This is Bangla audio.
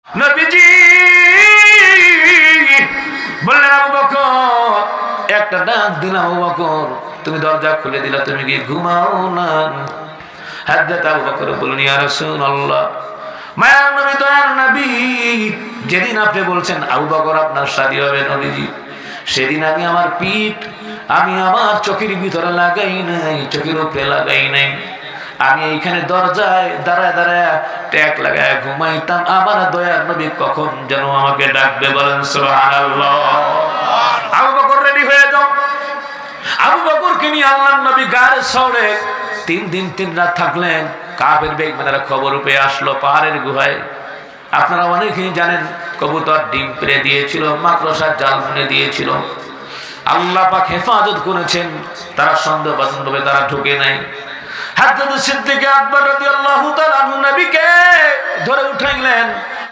নবীজি বললেন, আবু বকর, একটা ডাক দিলাম, আবু বকর তুমি দরজা খুলে দিলা, তুমি কি ঘুমাও না? হযরত আবু বকর বললেন, ইয়া রাসূলুল্লাহ, মায়ার নবী, দয়ার নবী, যেদিন আপনি বলছেন আবু বকর আপনার শাদী হবে নবীজি, সেদিন আমি আমার পিঠ আমি আমার চোখের ভিতরে লাগাই নাই, চোখের উপরে লাগাই নাই, আমি এইখানে দরজায় দাঁড়ায় দাঁড়ায় ট্যাক লাগায় ঘুমাইতাম। আমার দয়ার নবী কখন যেন আমাকে ডাকবে, বলেন সুবহানাল্লাহ। আবু বকর রেডি হয়ে যাও। আবু বকরকে নিয়ে আল্লাহর নবী গাড়ে চড়ে 3 দিন 3 রাত থাকলেন। কাফের বেঈমানরা খবর পেয়ে আসলো পাহাড়ের গুহায়। আপনারা অনেকেই জানেন, কবুতর ডিম পেড়ে দিয়েছিল, মাকড়সার জাল বুনে দিয়েছিল। আল্লাহ পাক হেফাজত করেছেন, তারা সন্দেহভাবে তারা ঢুকে নাই। হযরত সিদ্দিক আকবর রাদিয়াল্লাহু তাআলা নবীকে ধরে উঠাইলেন,